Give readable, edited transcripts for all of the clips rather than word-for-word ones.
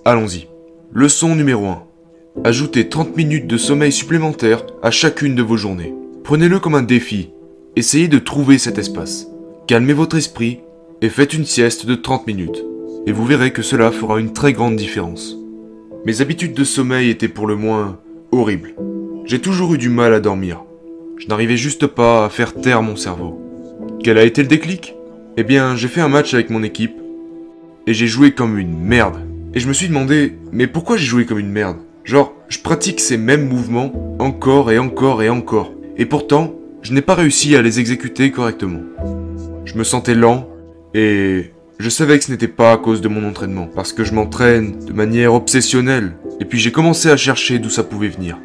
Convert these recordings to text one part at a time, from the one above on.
allons-y. Leçon numéro 1. Ajoutez 30 minutes de sommeil supplémentaire à chacune de vos journées. Prenez-le comme un défi. Essayez de trouver cet espace. Calmez votre esprit et faites une sieste de 30 minutes. Et vous verrez que cela fera une très grande différence. Mes habitudes de sommeil étaient pour le moins horribles. J'ai toujours eu du mal à dormir. Je n'arrivais juste pas à faire taire mon cerveau. Quel a été le déclic ? Eh bien, j'ai fait un match avec mon équipe et j'ai joué comme une merde. Et je me suis demandé, mais pourquoi j'ai joué comme une merde ? Genre, je pratique ces mêmes mouvements encore et encore et encore. Et pourtant, je n'ai pas réussi à les exécuter correctement. Je me sentais lent et je savais que ce n'était pas à cause de mon entraînement, parce que je m'entraîne de manière obsessionnelle. Et puis j'ai commencé à chercher d'où ça pouvait venir.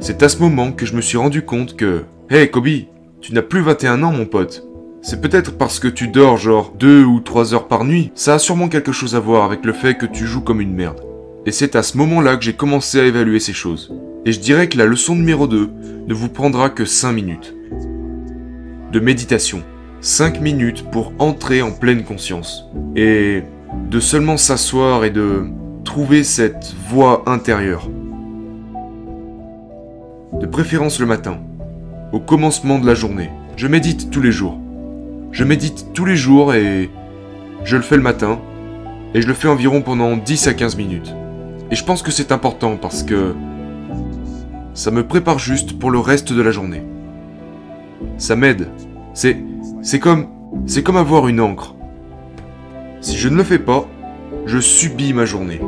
C'est à ce moment que je me suis rendu compte que « Hey Kobe, tu n'as plus 21 ans mon pote. C'est peut-être parce que tu dors genre 2 ou 3 heures par nuit. Ça a sûrement quelque chose à voir avec le fait que tu joues comme une merde. » Et c'est à ce moment-là que j'ai commencé à évaluer ces choses. Et je dirais que la leçon numéro 2 ne vous prendra que 5 minutes. De méditation. 5 minutes pour entrer en pleine conscience. Et de seulement s'asseoir et de trouver cette voix intérieure. De préférence le matin, au commencement de la journée. Je médite tous les jours. Je médite tous les jours et je le fais le matin. Et je le fais environ pendant 10 à 15 minutes. Et je pense que c'est important parce que ça me prépare juste pour le reste de la journée. Ça m'aide. C'est comme avoir une encre. Si je ne le fais pas, je subis ma journée.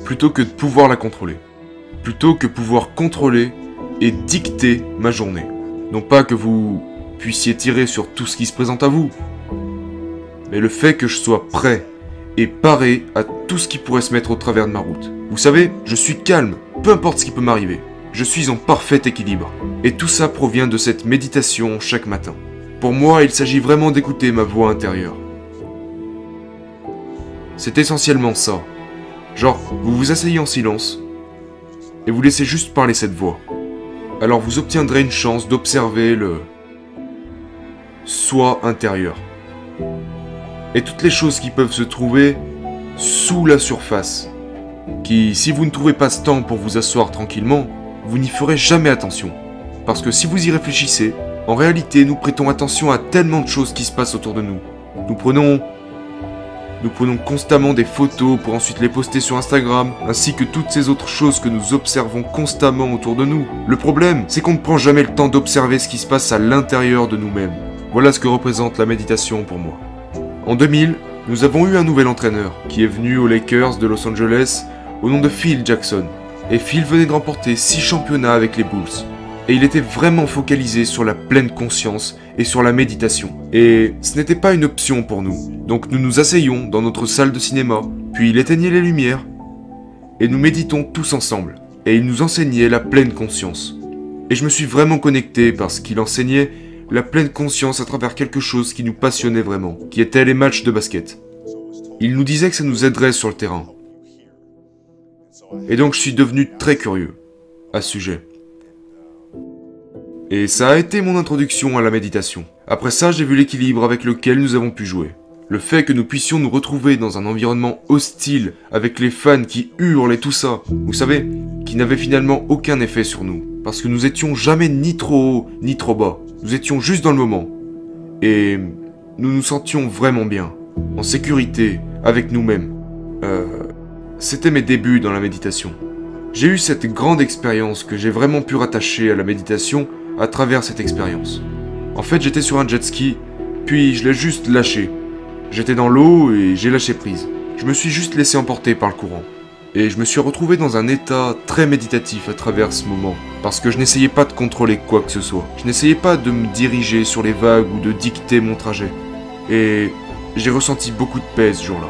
Plutôt que de pouvoir la contrôler. Plutôt que pouvoir contrôler et dicter ma journée. Non pas que vous puissiez tirer sur tout ce qui se présente à vous. Mais le fait que je sois prêt et paré à tout ce qui pourrait se mettre au travers de ma route. Vous savez, je suis calme, peu importe ce qui peut m'arriver. Je suis en parfait équilibre. Et tout ça provient de cette méditation chaque matin. Pour moi, il s'agit vraiment d'écouter ma voix intérieure. C'est essentiellement ça. Genre, vous vous asseyez en silence et vous laissez juste parler cette voix. Alors vous obtiendrez une chance d'observer le soi intérieur. Et toutes les choses qui peuvent se trouver sous la surface. Qui, si vous ne trouvez pas ce temps pour vous asseoir tranquillement, vous n'y ferez jamais attention. Parce que si vous y réfléchissez, en réalité, nous prêtons attention à tellement de choses qui se passent autour de nous. Nous prenons constamment des photos pour ensuite les poster sur Instagram, ainsi que toutes ces autres choses que nous observons constamment autour de nous. Le problème, c'est qu'on ne prend jamais le temps d'observer ce qui se passe à l'intérieur de nous-mêmes. Voilà ce que représente la méditation pour moi. En 2000, nous avons eu un nouvel entraîneur, qui est venu aux Lakers de Los Angeles au nom de Phil Jackson. Et Phil venait de remporter 6 championnats avec les Bulls. Et il était vraiment focalisé sur la pleine conscience et sur la méditation. Et ce n'était pas une option pour nous. Donc nous nous asseyions dans notre salle de cinéma, puis il éteignait les lumières, et nous méditons tous ensemble. Et il nous enseignait la pleine conscience. Et je me suis vraiment connecté parce qu'il enseignait la pleine conscience à travers quelque chose qui nous passionnait vraiment, qui était les matchs de basket. Il nous disait que ça nous aiderait sur le terrain. Et donc je suis devenu très curieux à ce sujet. Et ça a été mon introduction à la méditation. Après ça, j'ai vu l'équilibre avec lequel nous avons pu jouer. Le fait que nous puissions nous retrouver dans un environnement hostile, avec les fans qui hurlent et tout ça, vous savez, qui n'avait finalement aucun effet sur nous. Parce que nous étions jamais ni trop haut, ni trop bas. Nous étions juste dans le moment. Et nous nous sentions vraiment bien, en sécurité, avec nous-mêmes. C'était mes débuts dans la méditation. J'ai eu cette grande expérience que j'ai vraiment pu rattacher à la méditation à travers cette expérience. En fait, j'étais sur un jet ski, puis je l'ai juste lâché. J'étais dans l'eau et j'ai lâché prise. Je me suis juste laissé emporter par le courant. Et je me suis retrouvé dans un état très méditatif à travers ce moment, parce que je n'essayais pas de contrôler quoi que ce soit. Je n'essayais pas de me diriger sur les vagues ou de dicter mon trajet. Et j'ai ressenti beaucoup de paix ce jour-là.